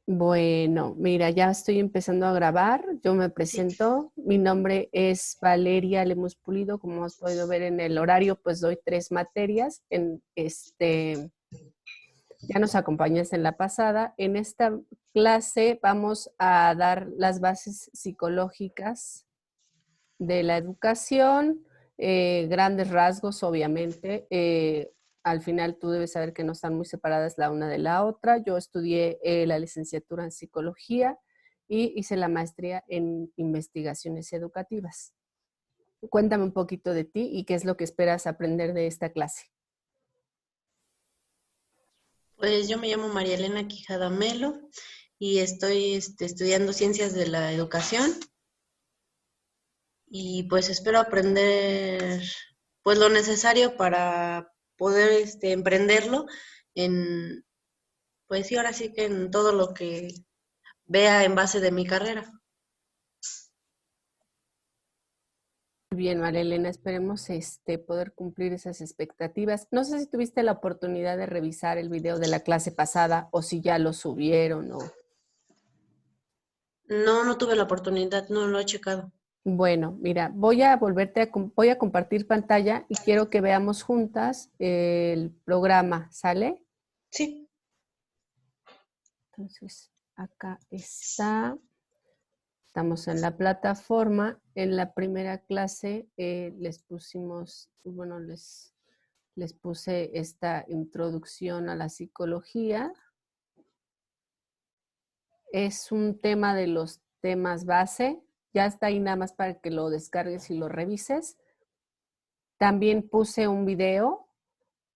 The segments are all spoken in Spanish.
Bueno, mira, ya estoy empezando a grabar. Yo me Sí. presento. Mi nombre es Valeria Lemus Pulido. Como has podido ver en el horario, pues doy 3 materias. Ya nos acompañaste en la pasada. En esta clase vamos a dar las bases psicológicas de la educación, grandes rasgos, obviamente. Al final tú debes saber que no están muy separadas la una de la otra. Yo estudié la licenciatura en psicología y hice la maestría en investigaciones educativas. Cuéntame un poquito de ti y qué es lo que esperas aprender de esta clase. Pues yo me llamo María Elena Quijada Melo y estoy estudiando Ciencias de la Educación y pues espero aprender pues lo necesario para poder emprenderlo en, pues sí, ahora sí que en todo lo que vea en base de mi carrera. Muy bien, María Elena, esperemos poder cumplir esas expectativas. No sé si tuviste la oportunidad de revisar el video de la clase pasada o si ya lo subieron o... No, no tuve la oportunidad, no lo he checado. Bueno, mira, voy a compartir pantalla y quiero que veamos juntas el programa, ¿sale? Sí. Entonces, acá está. Estamos en la plataforma. En la primera clase les pusimos, bueno, les puse esta introducción a la psicología. Es un tema de los temas base. Ya está ahí nada más para que lo descargues y lo revises. También puse un video,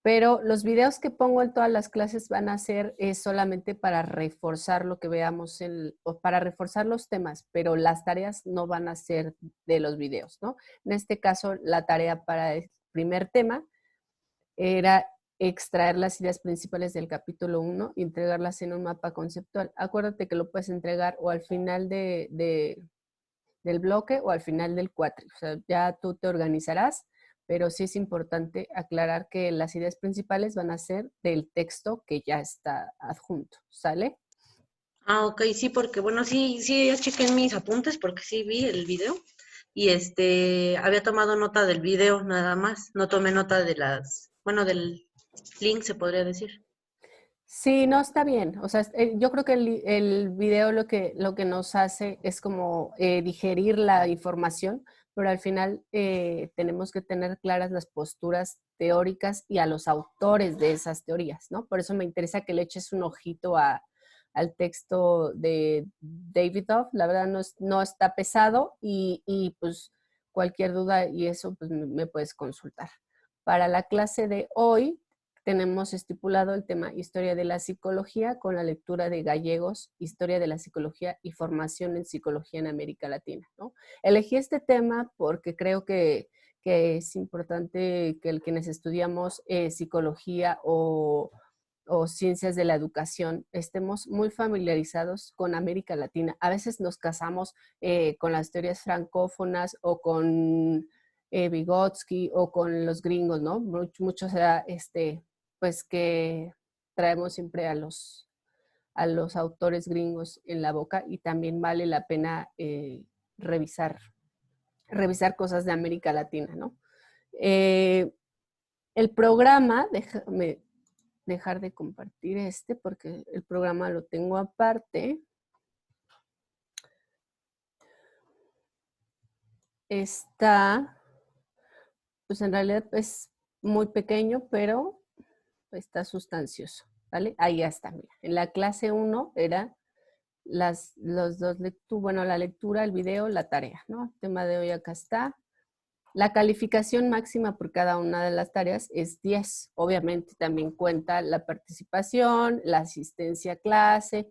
pero los videos que pongo en todas las clases van a ser solamente para reforzar lo que veamos, o para reforzar los temas, pero las tareas no van a ser de los videos, ¿no? En este caso, la tarea para el primer tema era extraer las ideas principales del capítulo 1 y entregarlas en un mapa conceptual. Acuérdate que lo puedes entregar o al final del bloque o al final del cuatri. O sea, ya tú te organizarás, pero sí es importante aclarar que las ideas principales van a ser del texto que ya está adjunto, ¿sale? Ah, ok, sí, porque bueno, sí, ya chequé en mis apuntes porque sí vi el video y había tomado nota del video nada más, no tomé nota de bueno, del link se podría decir. Sí, no está bien. O sea, yo creo que el video lo que nos hace es como digerir la información, pero al final tenemos que tener claras las posturas teóricas y a los autores de esas teorías, ¿no? Por eso me interesa que le eches un ojito al texto de David Duff. La verdad no está pesado y pues cualquier duda y eso pues me puedes consultar. Para la clase de hoy tenemos estipulado el tema Historia de la Psicología con la lectura de Gallegos, Historia de la Psicología y Formación en Psicología en América Latina, ¿no? Elegí este tema porque creo que es importante que quienes estudiamos psicología o ciencias de la educación estemos muy familiarizados con América Latina. A veces nos casamos con las teorías francófonas o con Vygotsky o con los gringos, ¿no? Muchos era pues que traemos siempre a los autores gringos en la boca y también vale la pena revisar cosas de América Latina, ¿no? Eh, el programa, déjame dejar de compartir porque el programa lo tengo aparte. Está, pues en realidad es muy pequeño, pero está sustancioso, ¿vale? Ahí ya está, mira. En la clase 1 era los dos lecturas, bueno, la lectura, el video, la tarea, ¿no? El tema de hoy acá está. La calificación máxima por cada una de las tareas es 10. Obviamente también cuenta la participación, la asistencia a clase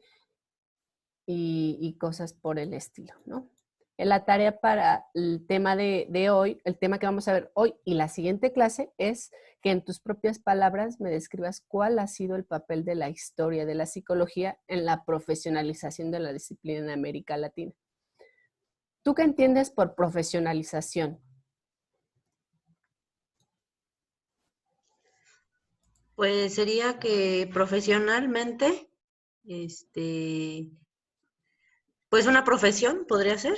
y cosas por el estilo, ¿no? En la tarea para el tema de hoy, el tema que vamos a ver hoy y la siguiente clase es que en tus propias palabras me describas cuál ha sido el papel de la historia de la psicología en la profesionalización de la disciplina en América Latina. ¿Tú qué entiendes por profesionalización? Pues sería que profesionalmente pues una profesión, podría ser.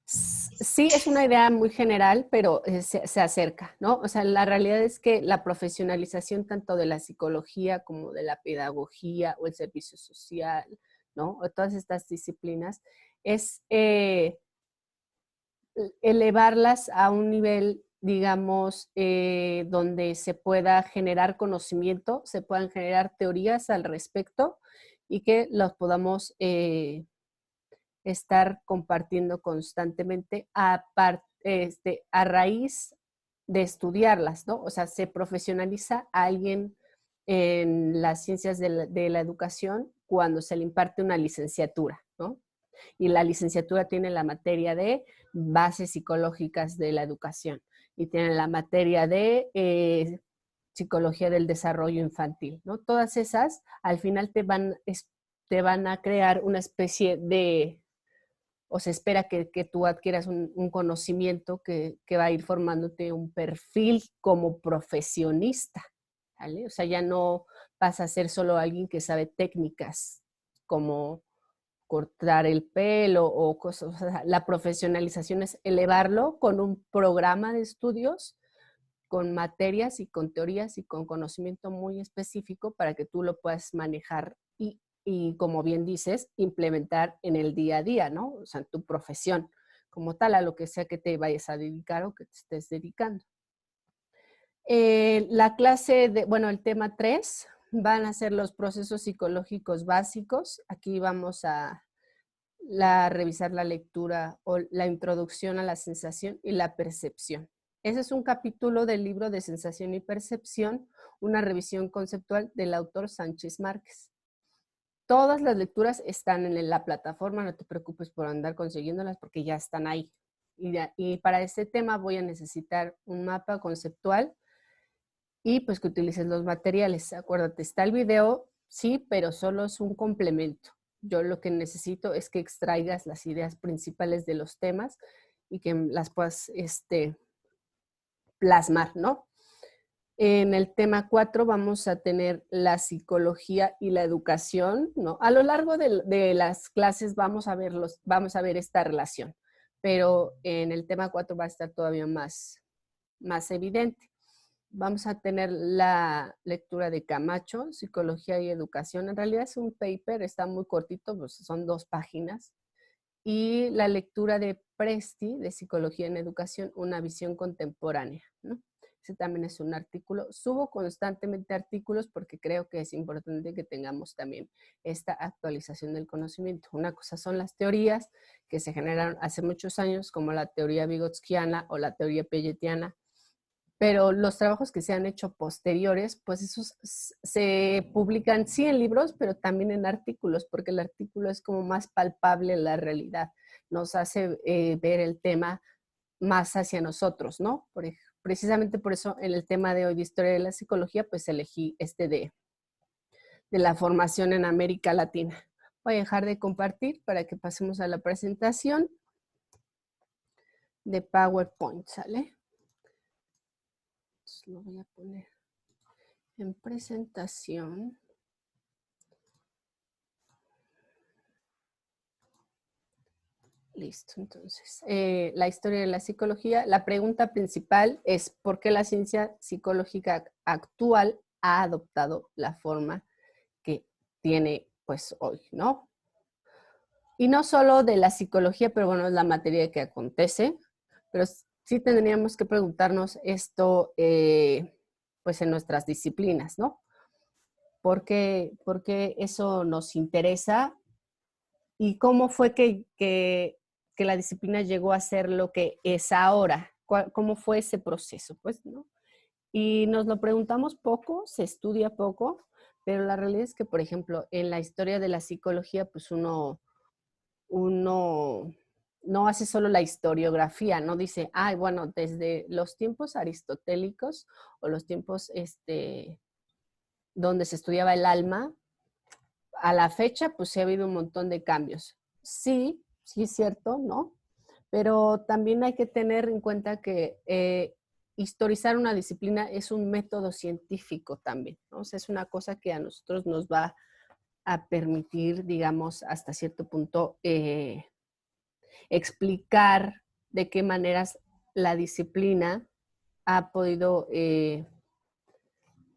Sí, es una idea muy general, pero se acerca, ¿no? O sea, la realidad es que la profesionalización tanto de la psicología como de la pedagogía o el servicio social, ¿no? O todas estas disciplinas, es elevarlas a un nivel, digamos, donde se pueda generar conocimiento, se puedan generar teorías al respecto y que los podamos estar compartiendo constantemente a raíz de estudiarlas, ¿no? O sea, se profesionaliza a alguien en las ciencias de la educación cuando se le imparte una licenciatura, ¿no? Y la licenciatura tiene la materia de bases psicológicas de la educación y tiene la materia de psicología del desarrollo infantil, ¿no? Todas esas al final te van a crear una especie de, o se espera que tú adquieras un conocimiento que va a ir formándote un perfil como profesionista, ¿vale? O sea, ya no vas a ser solo alguien que sabe técnicas como cortar el pelo o cosas. O sea, la profesionalización es elevarlo con un programa de estudios, con materias y con teorías y con conocimiento muy específico para que tú lo puedas manejar y como bien dices, implementar en el día a día, ¿no? O sea, en tu profesión como tal, a lo que sea que te vayas a dedicar o que te estés dedicando. La clase de, bueno, el tema 3 van a ser los procesos psicológicos básicos. Aquí vamos a revisar la lectura o la introducción a la sensación y la percepción. Ese es un capítulo del libro de Sensación y Percepción, una revisión conceptual del autor Sánchez Márquez. Todas las lecturas están en la plataforma, no te preocupes por andar consiguiéndolas porque ya están ahí. Y para este tema voy a necesitar un mapa conceptual y pues que utilices los materiales. Acuérdate, está el video, sí, pero solo es un complemento. Yo lo que necesito es que extraigas las ideas principales de los temas y que las puedas plasmar, ¿no? En el tema 4 vamos a tener la psicología y la educación, ¿no? A lo largo de las clases vamos a ver esta relación, pero en el tema 4 va a estar todavía más evidente. Vamos a tener la lectura de Camacho, Psicología y Educación. En realidad es un paper, está muy cortito, pues son 2 páginas. Y la lectura de Presti, de Psicología en Educación, una visión contemporánea, ¿no? Ese también es un artículo. Subo constantemente artículos porque creo que es importante que tengamos también esta actualización del conocimiento. Una cosa son las teorías que se generaron hace muchos años, como la teoría vygotskiana o la teoría pelletiana, pero los trabajos que se han hecho posteriores, pues esos se publican sí en libros, pero también en artículos, porque el artículo es como más palpable en la realidad, nos hace ver el tema más hacia nosotros, ¿no? Precisamente por eso en el tema de hoy de historia de la psicología, pues elegí de la formación en América Latina. Voy a dejar de compartir para que pasemos a la presentación de PowerPoint, ¿sale? Entonces lo voy a poner en presentación. Listo, entonces, la historia de la psicología. La pregunta principal es ¿por qué la ciencia psicológica actual ha adoptado la forma que tiene pues hoy, ¿no? Y no solo de la psicología, pero bueno, es la materia que acontece, pero sí tendríamos que preguntarnos esto pues en nuestras disciplinas, ¿no? ¿Por qué eso nos interesa? ¿Y cómo fue que la disciplina llegó a ser lo que es ahora? ¿Cómo fue ese proceso? Pues, ¿no? Y nos lo preguntamos poco, se estudia poco, pero la realidad es que, por ejemplo, en la historia de la psicología, pues uno no hace solo la historiografía, no dice, ay, bueno, desde los tiempos aristotélicos o los tiempos donde se estudiaba el alma, a la fecha, pues sí ha habido un montón de cambios. Sí, sí es cierto, ¿no? Pero también hay que tener en cuenta que historizar una disciplina es un método científico también, ¿no? O sea, es una cosa que a nosotros nos va a permitir, digamos, hasta cierto punto, explicar de qué maneras la disciplina ha podido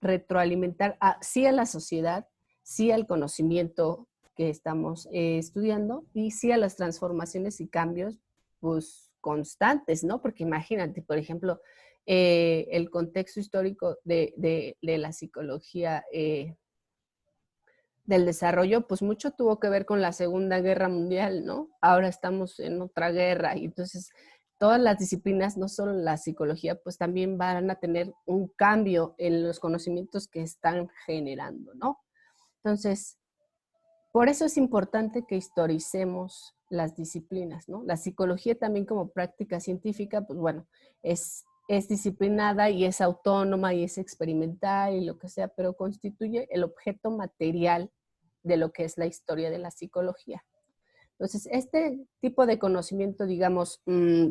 retroalimentar sí a la sociedad, sí al conocimiento que estamos estudiando y sí a las transformaciones y cambios pues constantes, ¿no? Porque imagínate, por ejemplo, el contexto histórico de la psicología del desarrollo, pues mucho tuvo que ver con la Segunda Guerra Mundial, ¿no? Ahora estamos en otra guerra y entonces todas las disciplinas, no solo la psicología, pues también van a tener un cambio en los conocimientos que están generando, ¿no? Entonces, por eso es importante que historicemos las disciplinas, ¿no? La psicología también como práctica científica, pues bueno, es disciplinada y es autónoma y es experimental y lo que sea, pero constituye el objeto material de lo que es la historia de la psicología. Entonces, este tipo de conocimiento, digamos,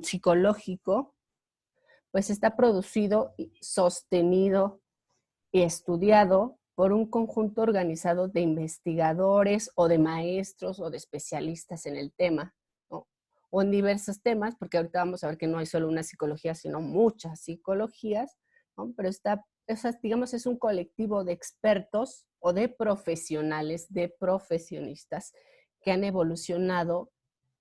psicológico, pues está producido, sostenido y estudiado por un conjunto organizado de investigadores o de maestros o de especialistas en el tema, ¿no? O en diversos temas, porque ahorita vamos a ver que no hay solo una psicología, sino muchas psicologías, ¿no? Pero digamos, es un colectivo de expertos o de profesionales, de profesionistas que han evolucionado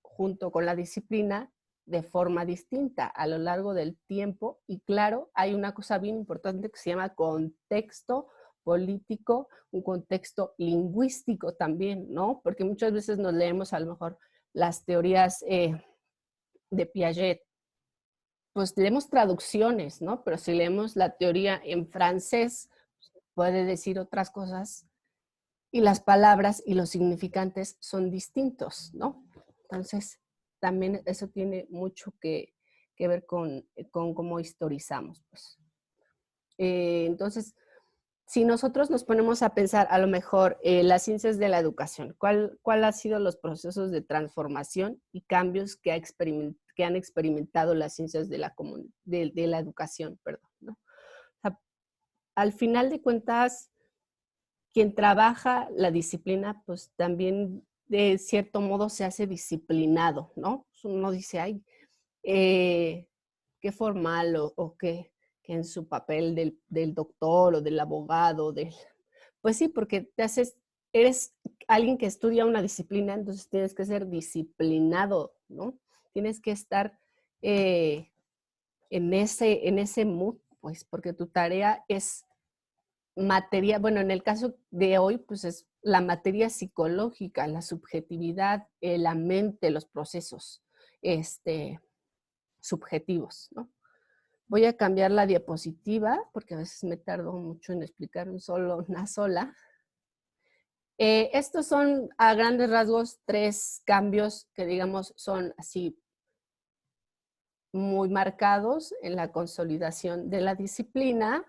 junto con la disciplina de forma distinta a lo largo del tiempo. Y claro, hay una cosa bien importante que se llama contexto político, un contexto lingüístico también, ¿no? Porque muchas veces nos leemos a lo mejor las teorías de Piaget, pues leemos traducciones, ¿no? Pero si leemos la teoría en francés, puede decir otras cosas y las palabras y los significantes son distintos, ¿no? Entonces, también eso tiene mucho que ver con cómo historizamos, pues. Entonces, si nosotros nos ponemos a pensar a lo mejor las ciencias de la educación, ¿cuál han sido los procesos de transformación y cambios que han experimentado las ciencias de la educación, perdón, ¿no? O sea, al final de cuentas, quien trabaja la disciplina, pues también de cierto modo se hace disciplinado, ¿no? Uno dice, ay, qué formal o que en su papel del doctor o del abogado, pues sí, porque eres alguien que estudia una disciplina, entonces tienes que ser disciplinado, ¿no? Tienes que estar en ese mood, pues, porque tu tarea es materia, bueno, en el caso de hoy, pues es la materia psicológica, la subjetividad, la mente, los procesos subjetivos, ¿no? Voy a cambiar la diapositiva porque a veces me tardo mucho en explicar una sola. Estos son a grandes rasgos 3 cambios que digamos son así muy marcados en la consolidación de la disciplina.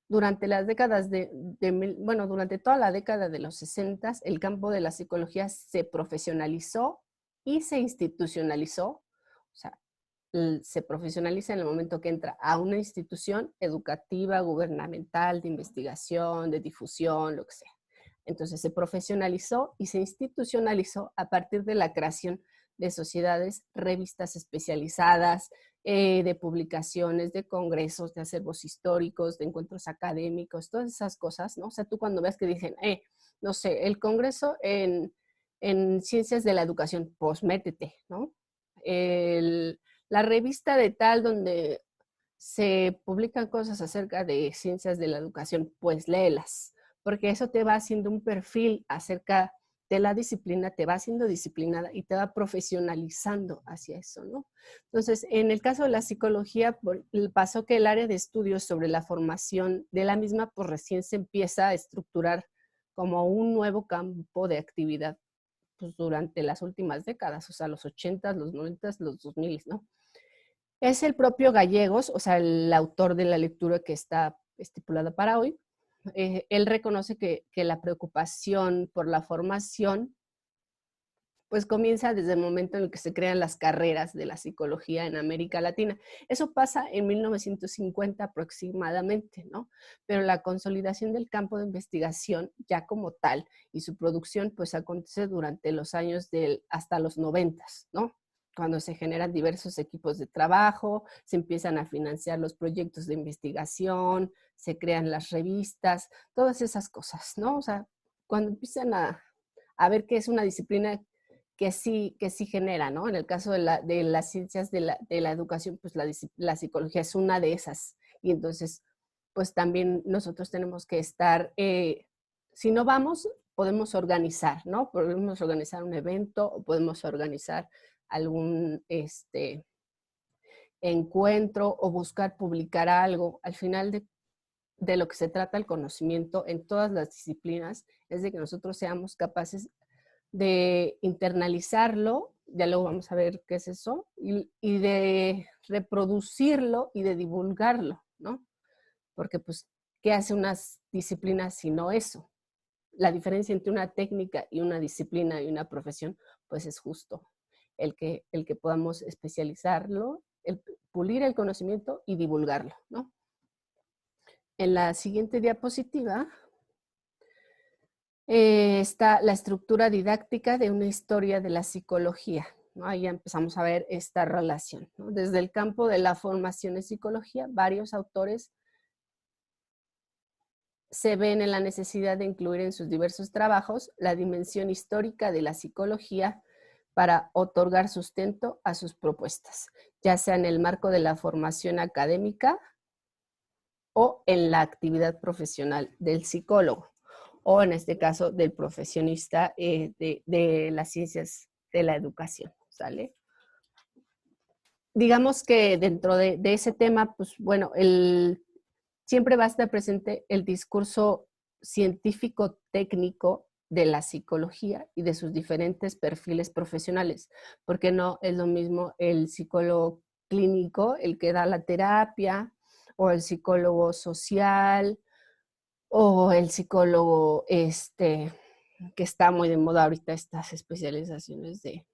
Durante las décadas bueno, durante toda la década de los 60, el campo de la psicología se profesionalizó y se institucionalizó. O sea, se profesionaliza en el momento que entra a una institución educativa, gubernamental, de investigación, de difusión, lo que sea. Entonces se profesionalizó y se institucionalizó a partir de la creación de sociedades, revistas especializadas, de publicaciones, de congresos, de acervos históricos, de encuentros académicos, todas esas cosas, ¿no? O sea, tú cuando ves que dicen, no sé, el congreso en ciencias de la educación, pues métete, ¿no? La revista de tal donde se publican cosas acerca de ciencias de la educación, pues léelas, porque eso te va haciendo un perfil acerca de la disciplina, te va haciendo disciplinada y te va profesionalizando hacia eso, ¿no? Entonces, en el caso de la psicología, pasó que el área de estudios sobre la formación de la misma, pues recién se empieza a estructurar como un nuevo campo de actividad, pues durante las últimas décadas, o sea, los 80, los 90, los 2000, ¿no? Es el propio Gallegos, o sea, el autor de la lectura que está estipulada para hoy. Él reconoce que la preocupación por la formación pues comienza desde el momento en el que se crean las carreras de la psicología en América Latina. Eso pasa en 1950 aproximadamente, ¿no? Pero la consolidación del campo de investigación ya como tal y su producción pues acontece durante los años hasta los 90, ¿no? Cuando se generan diversos equipos de trabajo, se empiezan a financiar los proyectos de investigación, se crean las revistas, todas esas cosas, ¿no? O sea, cuando empiezan a ver que es una disciplina que sí genera, ¿no? En el caso de las ciencias de la educación, pues la psicología es una de esas. Y entonces, pues también nosotros tenemos que estar, si no vamos, podemos organizar, ¿no? Podemos organizar un evento o podemos organizar algún encuentro o buscar publicar algo. Al final de lo que se trata el conocimiento en todas las disciplinas es de que nosotros seamos capaces de internalizarlo, ya luego vamos a ver qué es eso, y de reproducirlo y de divulgarlo, ¿no? Porque pues, ¿qué hace unas disciplinas sino eso? La diferencia entre una técnica y una disciplina y una profesión, pues es justo el que podamos especializarlo, el pulir el conocimiento y divulgarlo, ¿no? En la siguiente diapositiva está la estructura didáctica de una historia de la psicología, ¿no? Ahí ya empezamos a ver esta relación, ¿no? Desde el campo de la formación en psicología, varios autores se ven en la necesidad de incluir en sus diversos trabajos la dimensión histórica de la psicología para otorgar sustento a sus propuestas, ya sea en el marco de la formación académica o en la actividad profesional del psicólogo, o en este caso del profesionista de las ciencias de la educación, ¿sale? Digamos que dentro de ese tema, pues bueno, siempre va a estar presente el discurso científico técnico de la psicología y de sus diferentes perfiles profesionales, porque no es lo mismo el psicólogo clínico, el que da la terapia, o el psicólogo social, o el psicólogo que está muy de moda ahorita, estas especializaciones de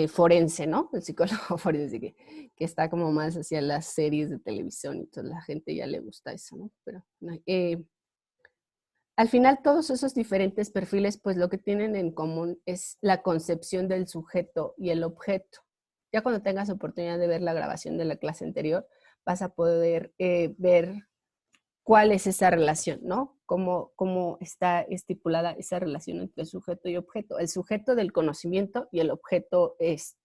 forense, ¿no? El psicólogo forense que está como más hacia las series de televisión y toda la gente ya le gusta eso, ¿no? Pero al final todos esos diferentes perfiles, pues lo que tienen en común es la concepción del sujeto y el objeto. Ya cuando tengas oportunidad de ver la grabación de la clase anterior, vas a poder ver cuál es esa relación, ¿no? Cómo está estipulada esa relación entre sujeto y objeto. El sujeto del conocimiento y el objeto es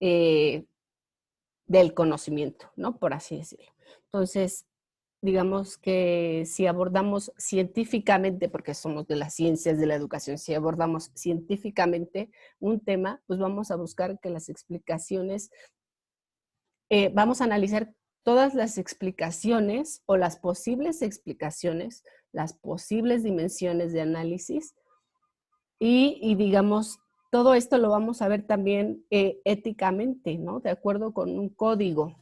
eh, del conocimiento, ¿no? Por así decirlo. Entonces, digamos que si abordamos científicamente, porque somos de las ciencias de la educación, si abordamos científicamente un tema, pues vamos a buscar que las explicaciones, vamos a analizar todas las explicaciones o las posibles explicaciones, las posibles dimensiones de análisis y digamos, todo esto lo vamos a ver también éticamente, ¿no? De acuerdo con un código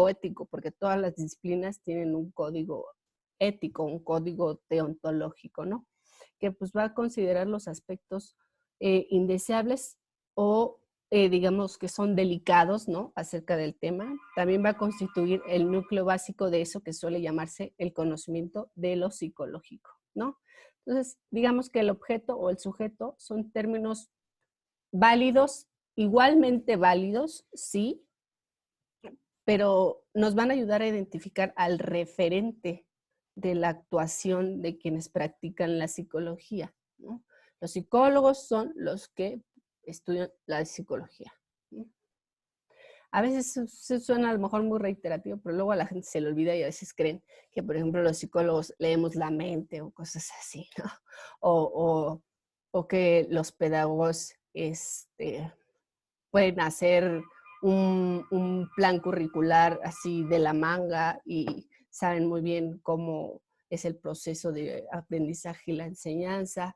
ético, porque todas las disciplinas tienen un código ético, un código deontológico, ¿no? Que pues va a considerar los aspectos indeseables o digamos que son delicados, ¿no? Acerca del tema. También va a constituir el núcleo básico de eso que suele llamarse el conocimiento de lo psicológico, ¿no? Entonces, digamos que el objeto o el sujeto son términos válidos, igualmente válidos, sí, pero nos van a ayudar a identificar al referente de la actuación de quienes practican la psicología, ¿no? Los psicólogos son los que estudian la psicología, ¿no? A veces se suena a lo mejor muy reiterativo, pero luego a la gente se le olvida y a veces creen que, por ejemplo, los psicólogos leemos la mente o cosas así, ¿no? O, o que los pedagogos pueden hacer un plan curricular así de la manga y saben muy bien cómo es el proceso de aprendizaje y la enseñanza.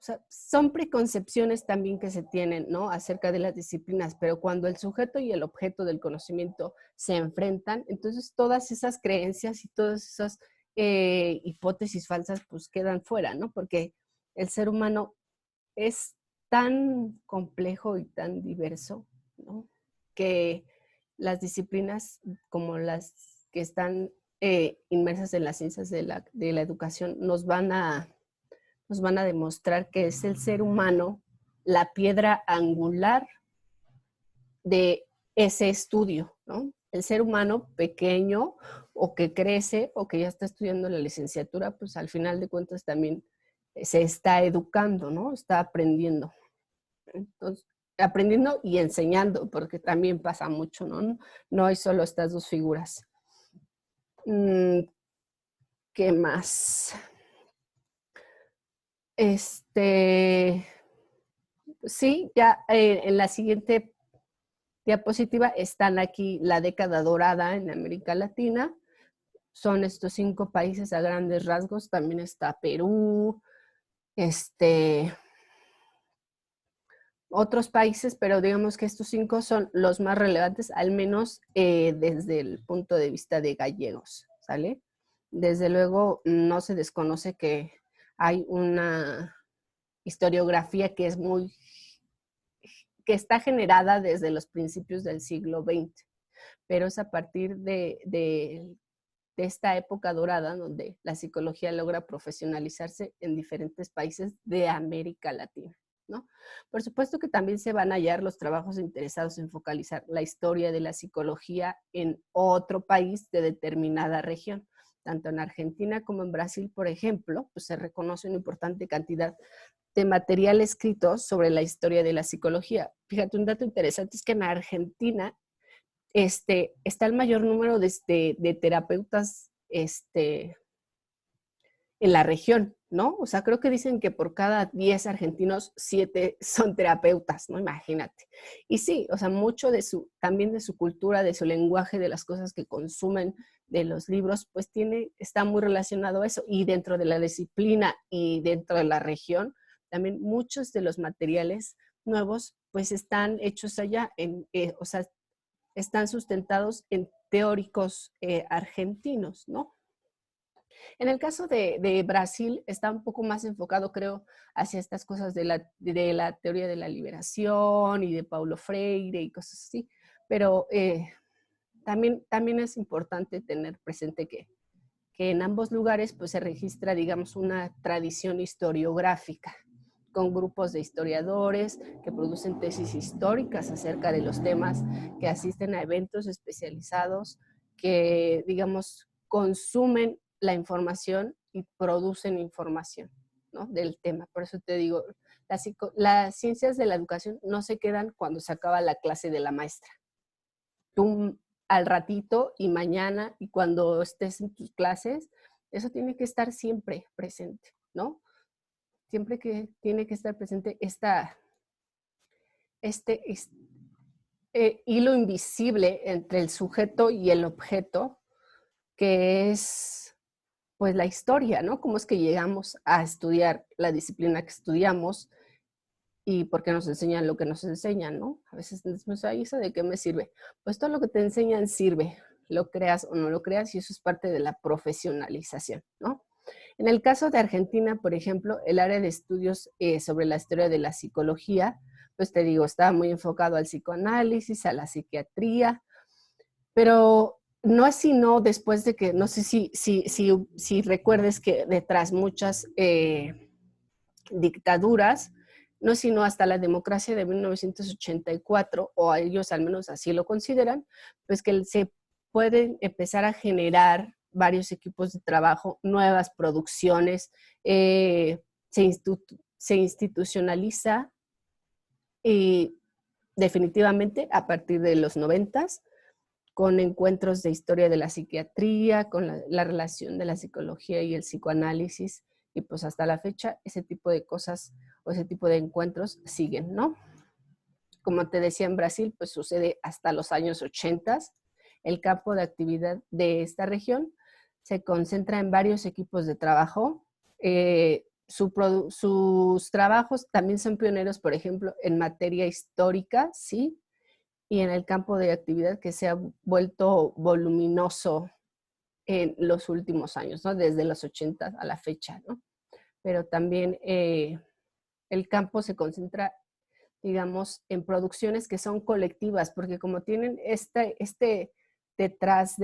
O sea, son preconcepciones también que se tienen, ¿no? Acerca de las disciplinas, pero cuando el sujeto y el objeto del conocimiento se enfrentan, entonces todas esas creencias y todas esas hipótesis falsas pues quedan fuera, ¿no? Porque el ser humano es tan complejo y tan diverso, ¿no? Que las disciplinas como las que están inmersas en las ciencias de la educación nos van a demostrar que es el ser humano la piedra angular de ese estudio, ¿no? El ser humano pequeño o que crece o que ya está estudiando la licenciatura, pues al final de cuentas también se está educando, ¿no? Está aprendiendo. Entonces, aprendiendo y enseñando, porque también pasa mucho, ¿no? No hay solo estas dos figuras. ¿Qué más? Sí, ya en la siguiente diapositiva están aquí la década dorada en América Latina. Son estos 5 países a grandes rasgos. También está Perú, otros países, pero digamos que estos 5 son los más relevantes, al menos desde el punto de vista de gallegos, ¿sale? Desde luego, no se desconoce que hay una historiografía que está generada desde los principios del siglo XX, pero es a partir de esta época dorada donde la psicología logra profesionalizarse en diferentes países de América Latina, ¿no? Por supuesto que también se van a hallar los trabajos interesados en focalizar la historia de la psicología en otro país de determinada región. Tanto en Argentina como en Brasil, por ejemplo, pues se reconoce una importante cantidad de material escrito sobre la historia de la psicología. Fíjate, un dato interesante es que en Argentina está el mayor número de terapeutas en la región, ¿no? O sea, creo que dicen que por cada 10 argentinos, 7 son terapeutas, ¿no? Imagínate. Y sí, o sea, mucho también de su cultura, de su lenguaje, de las cosas que consumen, de los libros, pues está muy relacionado a eso. Y dentro de la disciplina y dentro de la región, también muchos de los materiales nuevos, pues están hechos allá, o sea, están sustentados en teóricos argentinos, ¿no? En el caso de Brasil está un poco más enfocado, creo, hacia estas cosas de la teoría de la liberación y de Paulo Freire y cosas así, pero también es importante tener presente que en ambos lugares pues, se registra, digamos, una tradición historiográfica con grupos de historiadores que producen tesis históricas acerca de los temas, que asisten a eventos especializados, que, digamos, consumen la información y producen información, ¿no? Del tema. Por eso te digo, las ciencias de la educación no se quedan cuando se acaba la clase de la maestra. Tú al ratito y mañana y cuando estés en tus clases, eso tiene que estar siempre presente, ¿no? Siempre que tiene que estar presente este hilo invisible entre el sujeto y el objeto, que es pues la historia, ¿no? Cómo es que llegamos a estudiar la disciplina que estudiamos y por qué nos enseñan lo que nos enseñan, ¿no? A veces decimos, ay, ¿eso de qué me sirve? Pues todo lo que te enseñan sirve, lo creas o no lo creas, y eso es parte de la profesionalización, ¿no? En el caso de Argentina, por ejemplo, el área de estudios sobre la historia de la psicología, pues te digo, estaba muy enfocado al psicoanálisis, a la psiquiatría, pero no es sino después de que, no sé si recuerdes que detrás muchas dictaduras, no es sino hasta la democracia de 1984, o ellos al menos así lo consideran, pues que se pueden empezar a generar varios equipos de trabajo, nuevas producciones, se institucionaliza y definitivamente a partir de los 90s, con encuentros de historia de la psiquiatría, con la relación de la psicología y el psicoanálisis, y pues hasta la fecha ese tipo de cosas o ese tipo de encuentros siguen, ¿no? Como te decía, en Brasil, pues sucede hasta los años 80. El campo de actividad de esta región se concentra en varios equipos de trabajo. Sus trabajos también son pioneros, por ejemplo, en materia histórica, ¿sí? Y en el campo de actividad que se ha vuelto voluminoso en los últimos años, ¿no? Desde los 80 a la fecha, ¿no? Pero también el campo se concentra, digamos, en producciones que son colectivas, porque como tienen este detrás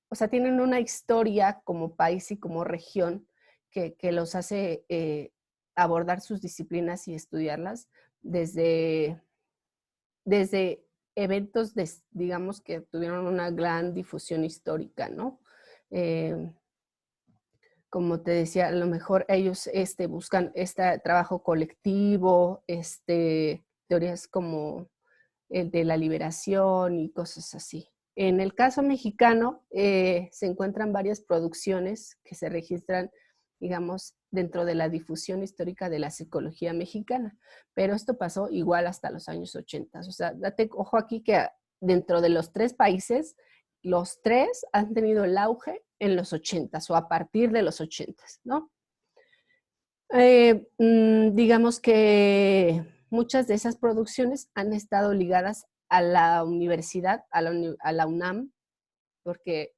o sea, tienen una historia como país y como región que los hace abordar sus disciplinas y estudiarlas desde, desde eventos, digamos, que tuvieron una gran difusión histórica, ¿no? Eh, como te decía, a lo mejor ellos buscan este trabajo colectivo, teorías como el de la liberación y cosas así. En el caso mexicano, se encuentran varias producciones que se registran, digamos, dentro de la difusión histórica de la psicología mexicana, pero esto pasó igual hasta los años 80. O sea, date ojo aquí que dentro de los tres países, los tres han tenido el auge en los 80 o a partir de los 80, ¿no? Digamos que muchas de esas producciones han estado ligadas a la universidad, a la UNAM, porque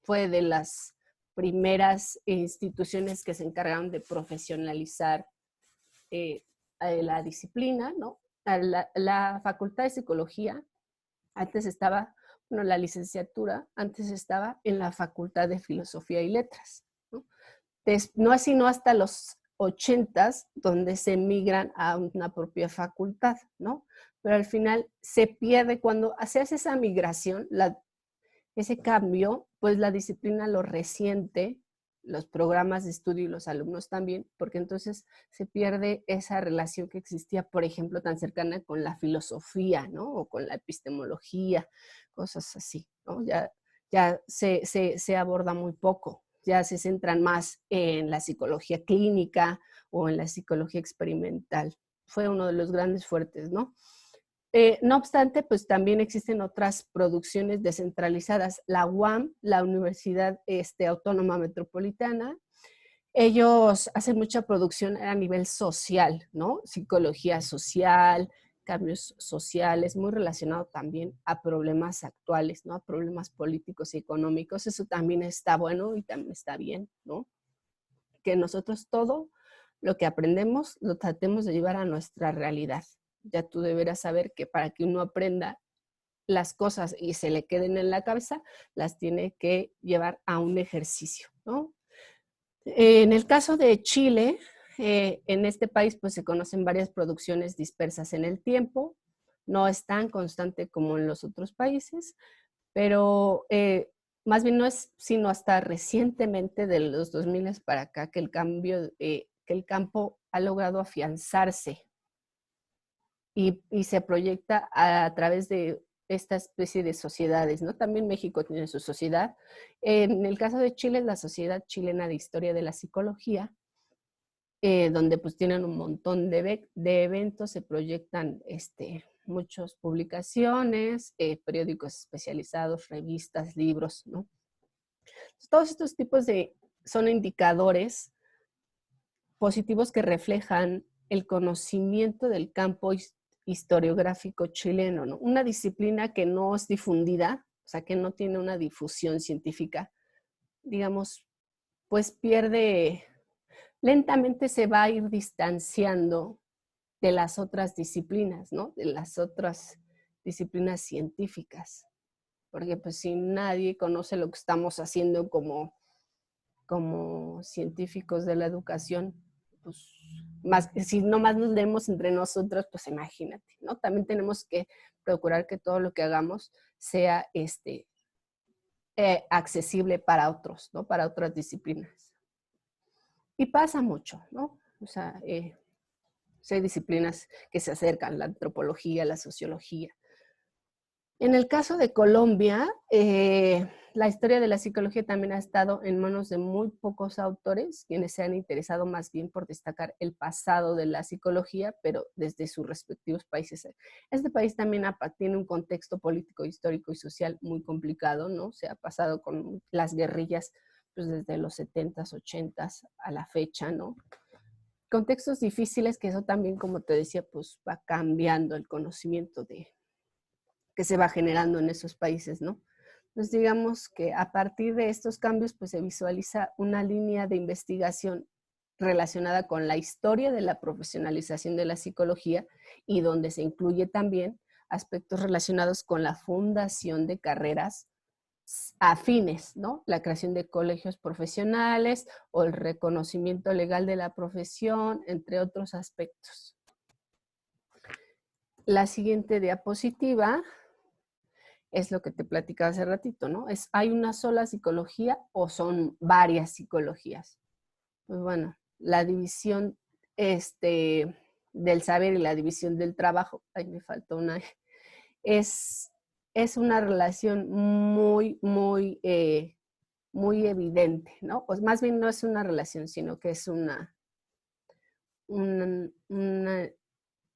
fue de las primeras instituciones que se encargaron de profesionalizar la disciplina, ¿no? La Facultad de Psicología antes estaba, bueno, la licenciatura antes estaba en la Facultad de Filosofía y Letras, ¿no? No así, no hasta los 80s, donde se migran a una propia facultad, ¿no? Pero al final se pierde cuando se hace esa migración, ese cambio, pues la disciplina lo resiente, los programas de estudio y los alumnos también, porque entonces se pierde esa relación que existía, por ejemplo, tan cercana con la filosofía, ¿no? O con la epistemología, cosas así, ¿no? Ya se aborda muy poco, ya se centran más en la psicología clínica o en la psicología experimental. Fue uno de los grandes fuertes, ¿no? No obstante, pues también existen otras producciones descentralizadas. La UAM, la Universidad Autónoma Metropolitana, ellos hacen mucha producción a nivel social, ¿no? Psicología social, cambios sociales, muy relacionado también a problemas actuales, ¿no? A problemas políticos y económicos. Eso también está bueno y también está bien, ¿no? Que nosotros todo lo que aprendemos lo tratemos de llevar a nuestra realidad. Ya tú deberás saber que para que uno aprenda las cosas y se le queden en la cabeza, las tiene que llevar a un ejercicio, ¿no? En el caso de Chile, en este país pues se conocen varias producciones dispersas en el tiempo, no es tan constante como en los otros países, pero más bien no es sino hasta recientemente de los 2000 para acá que que el campo ha logrado afianzarse y se proyecta a través de esta especie de sociedades, ¿no? También México tiene su sociedad. En el caso de Chile, la Sociedad Chilena de Historia de la Psicología, donde pues tienen un montón de eventos, se proyectan muchas publicaciones, periódicos especializados, revistas, libros, ¿no? Todos estos tipos son indicadores positivos que reflejan el conocimiento del campo historiográfico chileno, ¿no? Una disciplina que no es difundida, o sea, que no tiene una difusión científica, digamos, pues lentamente se va a ir distanciando de las otras disciplinas, ¿no? De las otras disciplinas científicas. Porque pues si nadie conoce lo que estamos haciendo como científicos de la educación, pues si nomás nos leemos entre nosotros, pues imagínate, ¿no? También tenemos que procurar que todo lo que hagamos sea accesible para otros, ¿no? Para otras disciplinas. Y pasa mucho, ¿no? O sea, hay disciplinas que se acercan, la antropología, la sociología. En el caso de Colombia, la historia de la psicología también ha estado en manos de muy pocos autores, quienes se han interesado más bien por destacar el pasado de la psicología, pero desde sus respectivos países. Este país también tiene un contexto político, histórico y social muy complicado, ¿no? Se ha pasado con las guerrillas pues, desde los 70s, 80s a la fecha, ¿no? Contextos difíciles que eso también, como te decía, pues va cambiando el conocimiento que se va generando en esos países, ¿no? Entonces, digamos que a partir de estos cambios, pues se visualiza una línea de investigación relacionada con la historia de la profesionalización de la psicología y donde se incluye también aspectos relacionados con la fundación de carreras afines, ¿no? La creación de colegios profesionales o el reconocimiento legal de la profesión, entre otros aspectos. La siguiente diapositiva es lo que te platicaba hace ratito, ¿no? ¿Hay una sola psicología o son varias psicologías? Pues bueno, la división del saber y la división del trabajo, ay, me faltó una, es, es una relación muy evidente, ¿no? Pues más bien no es una relación, sino que es una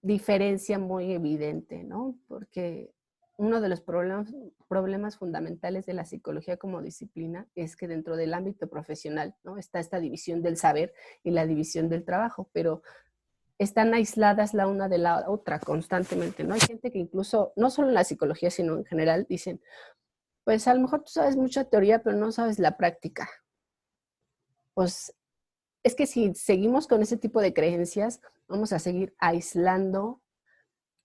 diferencia muy evidente, ¿no? Porque uno de los problemas fundamentales de la psicología como disciplina es que dentro del ámbito profesional, ¿no? Está esta división del saber y la división del trabajo, pero están aisladas la una de la otra constantemente, ¿no? Hay gente que incluso, no solo en la psicología, sino en general, dicen, pues a lo mejor tú sabes mucha teoría, pero no sabes la práctica. Pues es que si seguimos con ese tipo de creencias, vamos a seguir aislando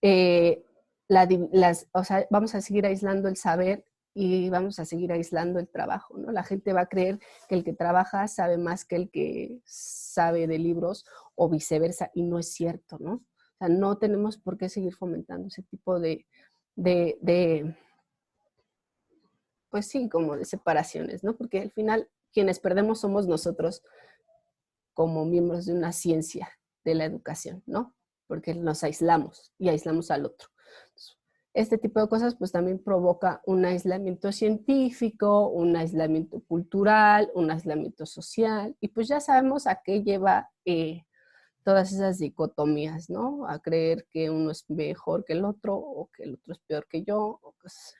eh, o sea, vamos a seguir aislando el saber y vamos a seguir aislando el trabajo, ¿no? La gente va a creer que el que trabaja sabe más que el que sabe de libros o viceversa, y no es cierto, ¿no? O sea, no tenemos por qué seguir fomentando ese tipo de pues sí, como de separaciones, ¿no? Porque al final quienes perdemos somos nosotros como miembros de una ciencia de la educación, ¿no? Porque nos aislamos y aislamos al otro. Este tipo de cosas pues también provoca un aislamiento científico, un aislamiento cultural, un aislamiento social, y pues ya sabemos a qué lleva todas esas dicotomías, ¿no? A creer que uno es mejor que el otro o que el otro es peor que yo, pues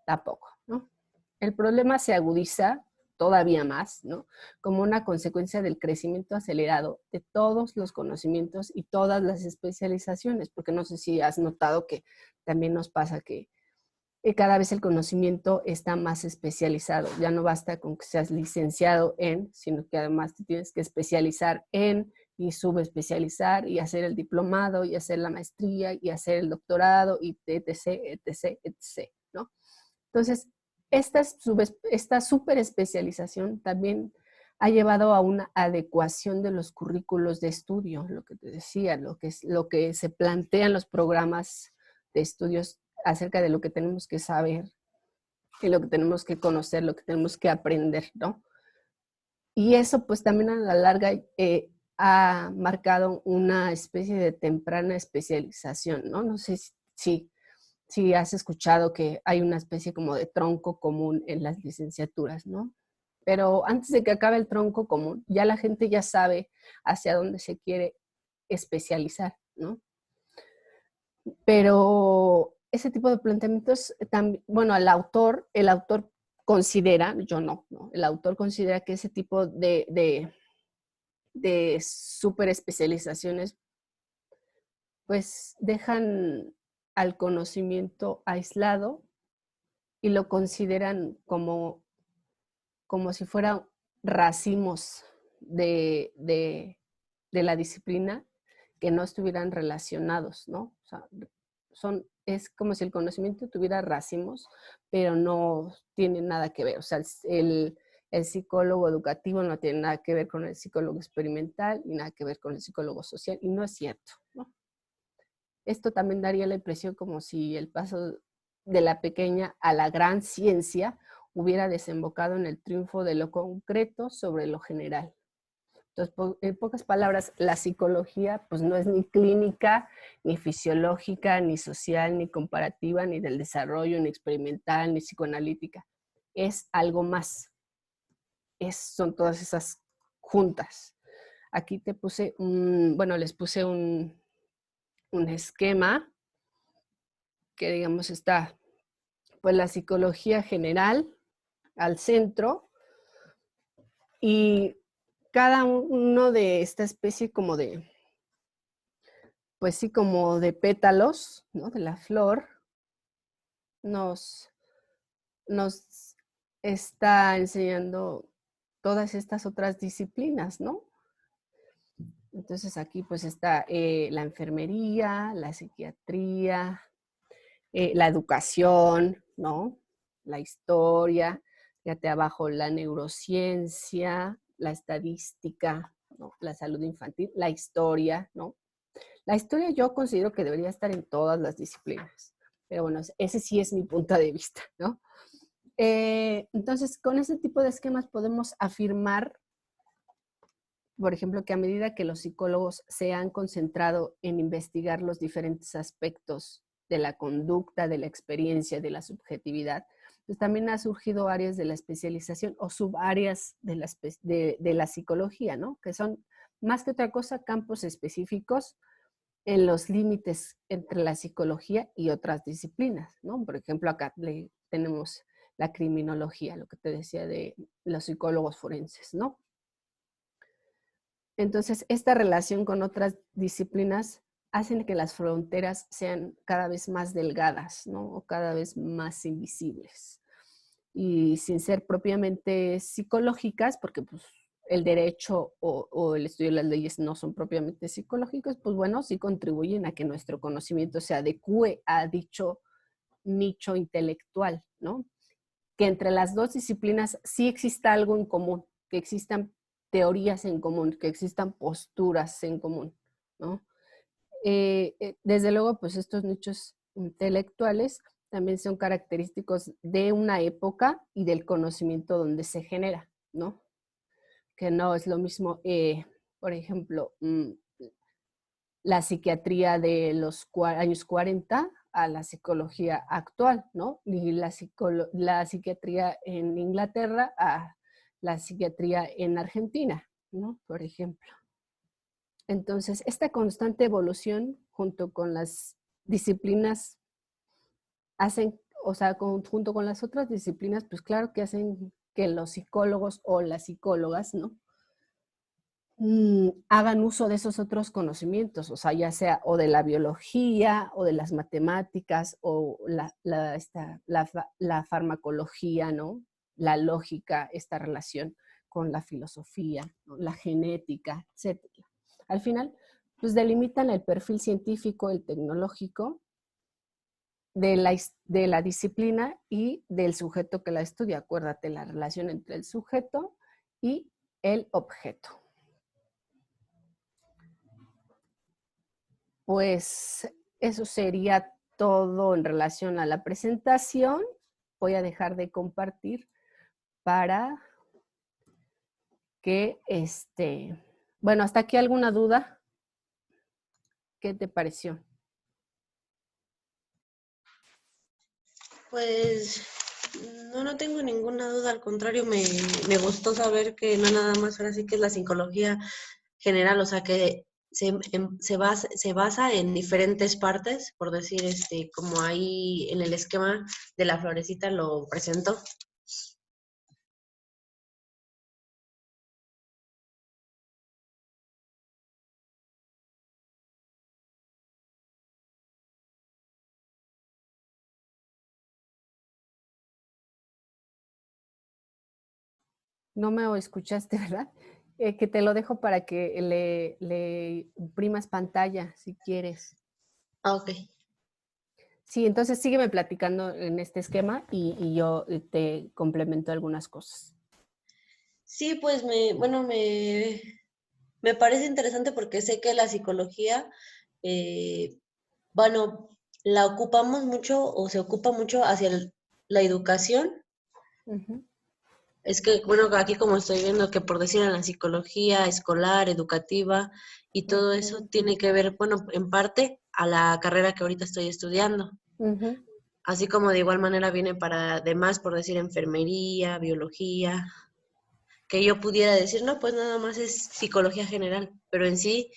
tampoco, ¿no? El problema se agudiza todavía más, ¿no? Como una consecuencia del crecimiento acelerado de todos los conocimientos y todas las especializaciones, porque no sé si has notado que también nos pasa que cada vez el conocimiento está más especializado. Ya no basta con que seas licenciado en, sino que además te tienes que especializar en y subespecializar y hacer el diplomado y hacer la maestría y hacer el doctorado y etc, etc, etc, ¿no? Entonces, esta super especialización también ha llevado a una adecuación de los currículos de estudio, lo que te decía, lo que se plantean los programas de estudios acerca de lo que tenemos que saber y lo que tenemos que conocer, lo que tenemos que aprender, ¿no? Y eso pues también a la larga ha marcado una especie de temprana especialización, ¿no? No sé si has escuchado que hay una especie como de tronco común en las licenciaturas, ¿no? Pero antes de que acabe el tronco común, ya la gente ya sabe hacia dónde se quiere especializar, ¿no? Pero ese tipo de planteamientos, bueno, el autor considera, yo no, el autor considera que ese tipo de super especializaciones pues dejan al conocimiento aislado y lo consideran como si fueran racimos de la disciplina que no estuvieran relacionados, ¿no? O sea, es como si el conocimiento tuviera racimos, pero no tiene nada que ver. O sea, el psicólogo educativo no tiene nada que ver con el psicólogo experimental y nada que ver con el psicólogo social, y no es cierto, ¿no? Esto también daría la impresión como si el paso de la pequeña a la gran ciencia hubiera desembocado en el triunfo de lo concreto sobre lo general. Entonces, en pocas palabras, la psicología pues no es ni clínica, ni fisiológica, ni social, ni comparativa, ni del desarrollo, ni experimental, ni psicoanalítica. Es algo más. Son todas esas juntas. Aquí te puse les puse un esquema que digamos está pues la psicología general al centro y cada uno de esta especie como de, pues sí, como de pétalos, ¿no? De la flor, nos, nos está enseñando todas estas otras disciplinas, ¿no? Entonces aquí pues está la enfermería, la psiquiatría, la educación, ¿no? La historia, fíjate abajo la neurociencia, la estadística, ¿no? La salud infantil, la historia, ¿no? La historia yo considero que debería estar en todas las disciplinas, pero bueno, ese sí es mi punto de vista, ¿no? Entonces, con ese tipo de esquemas podemos afirmar, por ejemplo, que a medida que los psicólogos se han concentrado en investigar los diferentes aspectos de la conducta, de la experiencia, de la subjetividad, pues también ha surgido áreas de la especialización o subáreas de la psicología, ¿no? Que son más que otra cosa campos específicos en los límites entre la psicología y otras disciplinas, ¿no? Por ejemplo, acá tenemos la criminología, lo que te decía de los psicólogos forenses, ¿no? Entonces, esta relación con otras disciplinas hacen que las fronteras sean cada vez más delgadas, ¿no? O cada vez más invisibles. Y sin ser propiamente psicológicas, porque pues, el derecho o el estudio de las leyes no son propiamente psicológicos, pues bueno, sí contribuyen a que nuestro conocimiento se adecue a dicho nicho intelectual, ¿no? Que entre las dos disciplinas sí exista algo en común, que existan teorías en común, que existan posturas en común, ¿no? Desde luego, pues estos nichos intelectuales también son característicos de una época y del conocimiento donde se genera, ¿no? Que no es lo mismo, por ejemplo, la psiquiatría de los años 40 a la psicología actual, ¿no? Y la psiquiatría en Inglaterra a la psiquiatría en Argentina, ¿no? Por ejemplo. Entonces, esta constante evolución junto con las disciplinas hacen, o sea, junto con las otras disciplinas, pues claro que hacen que los psicólogos o las psicólogas, ¿no? Hagan uso de esos otros conocimientos, o sea, ya sea o de la biología o de las matemáticas o la farmacología, ¿no? La lógica, esta relación con la filosofía, ¿no? La genética, etcétera. Al final, pues delimitan el perfil científico, el tecnológico de la disciplina y del sujeto que la estudia. Acuérdate la relación entre el sujeto y el objeto. Pues eso sería todo en relación a la presentación. Voy a dejar de compartir para que, bueno, hasta aquí alguna duda. ¿Qué te pareció? Pues no tengo ninguna duda, al contrario, me gustó saber que no nada más ahora sí que es la psicología general, o sea que se basa en diferentes partes, por decir, como ahí en el esquema de la florecita lo presentó. No me escuchaste, ¿verdad? Que te lo dejo para que le imprimas pantalla si quieres. Ah, ok. Sí, entonces sígueme platicando en este esquema y yo te complemento algunas cosas. Sí, pues me parece interesante porque sé que la psicología, eh, bueno, la ocupamos mucho o se ocupa mucho hacia la educación. Ujú, Es que, bueno, aquí como estoy viendo que por decir en la psicología escolar, educativa y todo eso ujú, tiene que ver, bueno, en parte a la carrera que ahorita estoy estudiando. ujú. Así como de igual manera viene para demás, por decir enfermería, biología, que yo pudiera decir, no, pues nada más es psicología general, pero en sí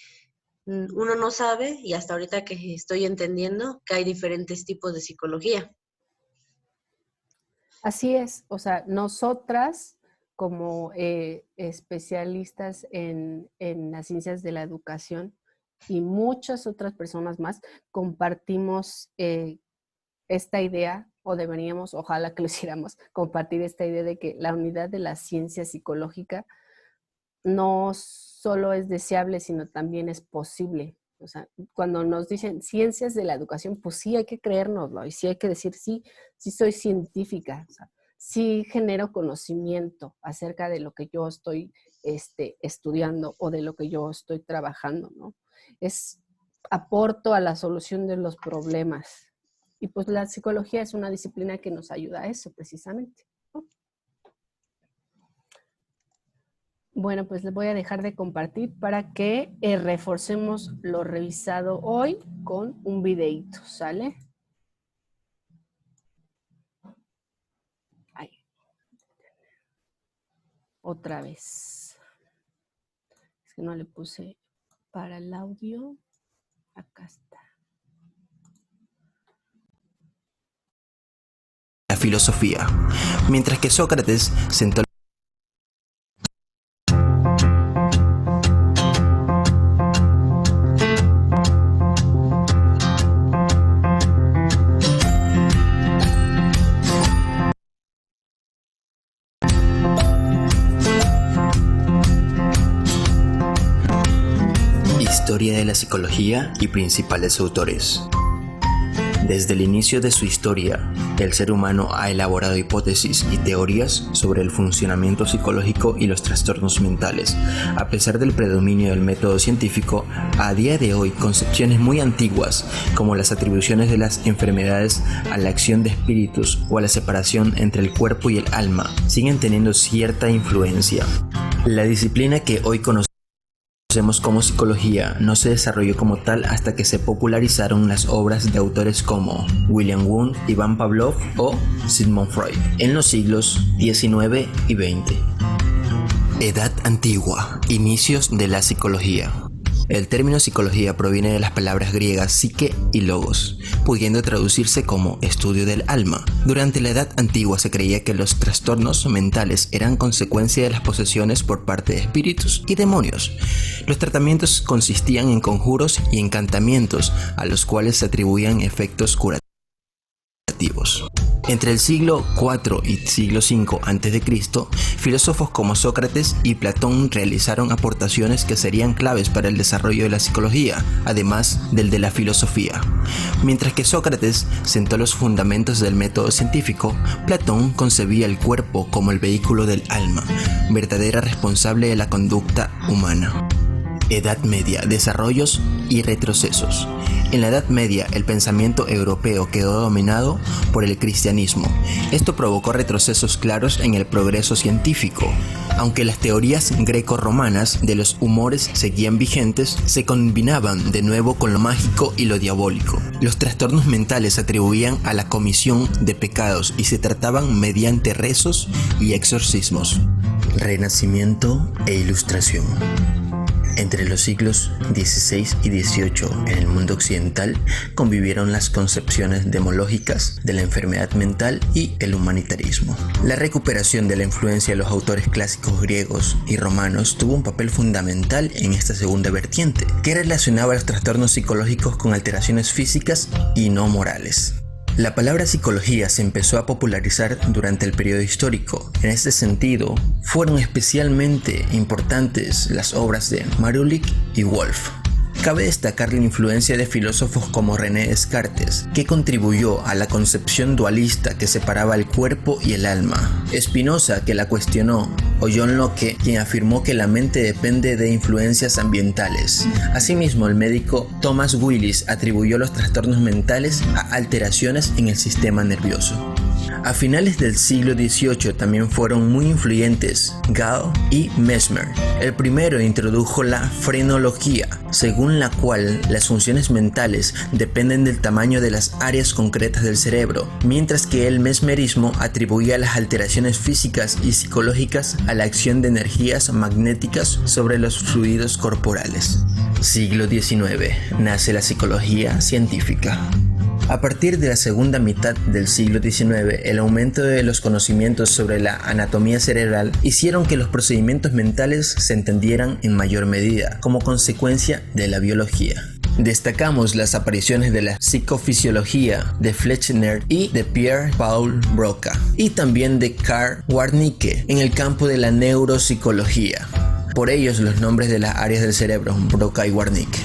uno no sabe y hasta ahorita que estoy entendiendo que hay diferentes tipos de psicología. Así es, o sea, nosotras como especialistas en las ciencias de la educación y muchas otras personas más compartimos esta idea, o deberíamos, ojalá que lo hiciéramos, compartir esta idea de que la unidad de la ciencia psicológica no solo es deseable, sino también es posible. O sea, cuando nos dicen ciencias de la educación, pues sí hay que creérnoslo y sí hay que decir, sí, sí soy científica, o sea, sí genero conocimiento acerca de lo que yo estoy estudiando o de lo que yo estoy trabajando, ¿no? Aporto a la solución de los problemas. Y pues la psicología es una disciplina que nos ayuda a eso precisamente, ¿no? Bueno, pues les voy a dejar de compartir para que reforcemos lo revisado hoy con un videíto, ¿sale? Ahí. Otra vez. Es que no le puse para el audio. Acá está. La filosofía. Mientras que Sócrates sentó Historia de la psicología y principales autores. Desde el inicio de su historia, el ser humano ha elaborado hipótesis y teorías sobre el funcionamiento psicológico y los trastornos mentales. A pesar del predominio del método científico, a día de hoy concepciones muy antiguas, como las atribuciones de las enfermedades a la acción de espíritus o a la separación entre el cuerpo y el alma, siguen teniendo cierta influencia. La disciplina que hoy conocemos como psicología no se desarrolló como tal hasta que se popularizaron las obras de autores como William Wundt, Iván Pavlov o Sigmund Freud en los siglos XIX y XX. Edad antigua, inicios de la psicología. El término psicología proviene de las palabras griegas psique y logos, pudiendo traducirse como estudio del alma. Durante la Edad Antigua se creía que los trastornos mentales eran consecuencia de las posesiones por parte de espíritus y demonios. Los tratamientos consistían en conjuros y encantamientos, a los cuales se atribuían efectos curativos. Entre el siglo IV y siglo V a.C., filósofos como Sócrates y Platón realizaron aportaciones que serían claves para el desarrollo de la psicología, además del de la filosofía. Mientras que Sócrates sentó los fundamentos del método científico, Platón concebía el cuerpo como el vehículo del alma, verdadera responsable de la conducta humana. Edad Media, desarrollos y retrocesos. En la Edad Media, el pensamiento europeo quedó dominado por el cristianismo. Esto provocó retrocesos claros en el progreso científico. Aunque las teorías greco-romanas de los humores seguían vigentes, se combinaban de nuevo con lo mágico y lo diabólico. Los trastornos mentales se atribuían a la comisión de pecados y se trataban mediante rezos y exorcismos. Renacimiento e Ilustración. Entre los siglos XVI y XVIII en el mundo occidental convivieron las concepciones demológicas de la enfermedad mental y el humanitarismo. La recuperación de la influencia de los autores clásicos griegos y romanos tuvo un papel fundamental en esta segunda vertiente, que relacionaba los trastornos psicológicos con alteraciones físicas y no morales. La palabra psicología se empezó a popularizar durante el periodo histórico. En este sentido, fueron especialmente importantes las obras de Marulik y Wolff. Cabe destacar la influencia de filósofos como René Descartes, que contribuyó a la concepción dualista que separaba el cuerpo y el alma, Spinoza, que la cuestionó, o John Locke, quien afirmó que la mente depende de influencias ambientales. Asimismo, el médico Thomas Willis atribuyó los trastornos mentales a alteraciones en el sistema nervioso. A finales del siglo XVIII también fueron muy influyentes Gall y Mesmer. El primero introdujo la frenología, según la cual las funciones mentales dependen del tamaño de las áreas concretas del cerebro, mientras que el mesmerismo atribuía las alteraciones físicas y psicológicas a la acción de energías magnéticas sobre los fluidos corporales. Siglo XIX. Nace la psicología científica. A partir de la segunda mitad del siglo XIX, el aumento de los conocimientos sobre la anatomía cerebral hicieron que los procedimientos mentales se entendieran en mayor medida, como consecuencia de la biología. Destacamos las apariciones de la psicofisiología de Fechner y de Pierre-Paul Broca, y también de Karl Wernicke en el campo de la neuropsicología. Por ellos los nombres de las áreas del cerebro, Broca y Wernicke.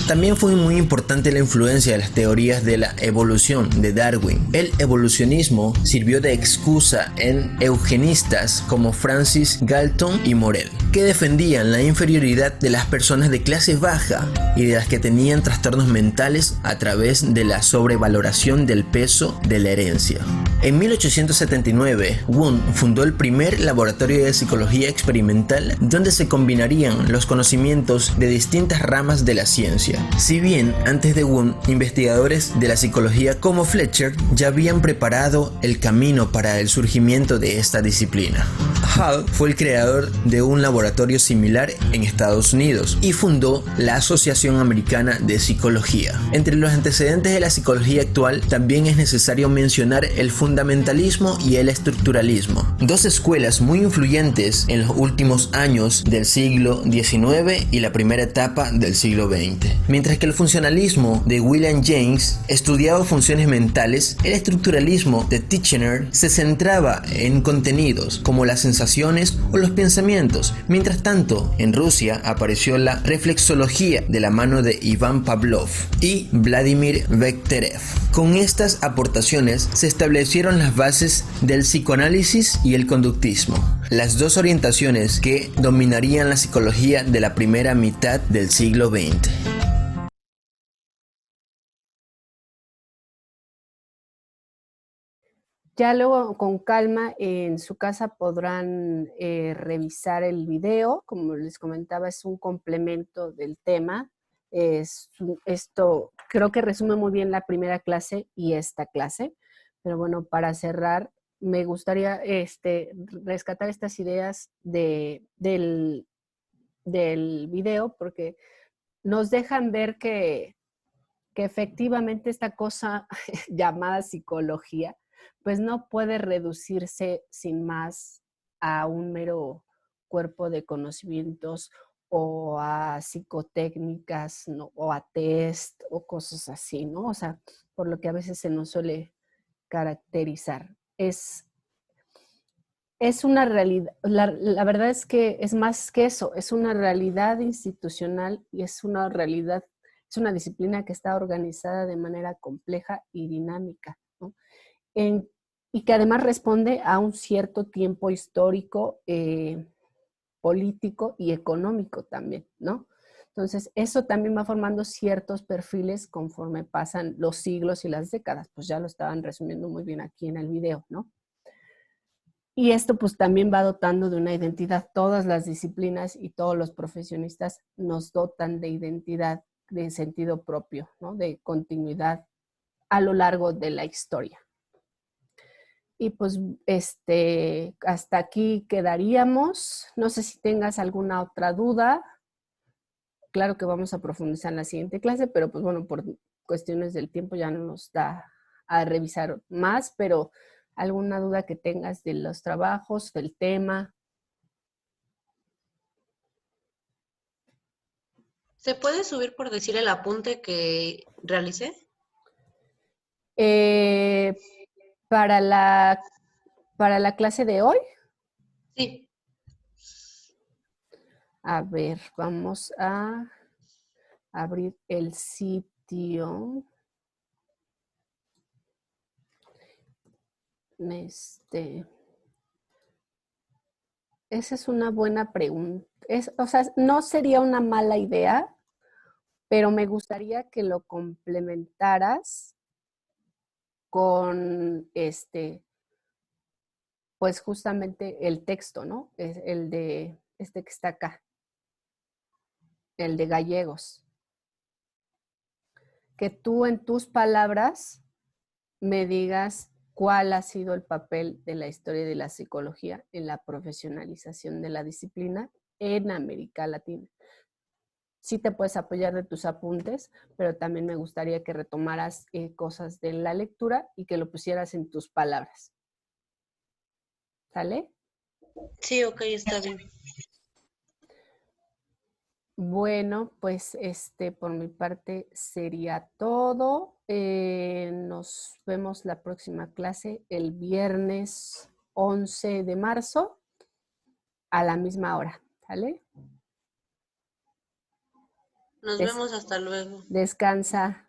También fue muy importante la influencia de las teorías de la evolución de Darwin. El evolucionismo sirvió de excusa en eugenistas como Francis Galton y Morel, que defendían la inferioridad de las personas de clase baja y de las que tenían trastornos mentales a través de la sobrevaloración del peso de la herencia. En 1879, Wundt fundó el primer laboratorio de psicología experimental donde se combinarían los conocimientos de distintas ramas de la ciencia. Si bien antes de Wundt, investigadores de la psicología como Fletcher ya habían preparado el camino para el surgimiento de esta disciplina. Hall fue el creador de un laboratorio similar en Estados Unidos y fundó la Asociación Americana de Psicología. Entre los antecedentes de la psicología actual también es necesario mencionar el fundamentalismo y el estructuralismo, dos escuelas muy influyentes en los últimos años del siglo XIX y la primera etapa del siglo XX. Mientras que el funcionalismo de William James estudiaba funciones mentales, el estructuralismo de Titchener se centraba en contenidos como las sensaciones o los pensamientos. Mientras tanto, en Rusia apareció la reflexología de la mano de Iván Pavlov y Vladimir Bekhterev. Con estas aportaciones se establecieron las bases del psicoanálisis y el conductismo, las dos orientaciones que dominarían la psicología de la primera mitad del siglo XX. Ya luego con calma en su casa podrán revisar el video. Como les comentaba, es un complemento del tema. Esto creo que resume muy bien la primera clase y esta clase. Pero bueno, para cerrar, me gustaría rescatar estas ideas del video porque nos dejan ver que efectivamente esta cosa llamada psicología pues no puede reducirse sin más a un mero cuerpo de conocimientos o a psicotécnicas, ¿no? O a test o cosas así, ¿no? O sea, por lo que a veces se nos suele caracterizar. Es una realidad, la verdad es que es más que eso, es una realidad institucional y es una realidad, es una disciplina que está organizada de manera compleja y dinámica, ¿no? Y que además responde a un cierto tiempo histórico, político y económico también, ¿no? Entonces, eso también va formando ciertos perfiles conforme pasan los siglos y las décadas, pues ya lo estaban resumiendo muy bien aquí en el video, ¿no? Y esto pues también va dotando de una identidad. Todas las disciplinas y todos los profesionistas nos dotan de identidad, de sentido propio, ¿no? De continuidad a lo largo de la historia. Y pues hasta aquí quedaríamos. No sé si tengas alguna otra duda. Claro que vamos a profundizar en la siguiente clase, pero pues bueno, por cuestiones del tiempo ya no nos da a revisar más, pero alguna duda que tengas de los trabajos, del tema. ¿Se puede subir por decir el apunte que realicé? Para la clase de hoy, Sí. a ver, vamos a abrir el sitio. Esa es una buena pregunta. O sea, no sería una mala idea, pero me gustaría que lo complementaras con pues justamente el texto, ¿no? Es el de que está acá, el de Gallegos. Que tú en tus palabras me digas cuál ha sido el papel de la historia de la psicología en la profesionalización de la disciplina en América Latina. Sí te puedes apoyar de tus apuntes, pero también me gustaría que retomaras cosas de la lectura y que lo pusieras en tus palabras. ¿Sale? Sí, ok, está bien. Bueno, pues por mi parte sería todo. Nos vemos la próxima clase el viernes 11 de marzo a la misma hora. ¿Sale? Nos Des- vemos hasta luego. Descansa.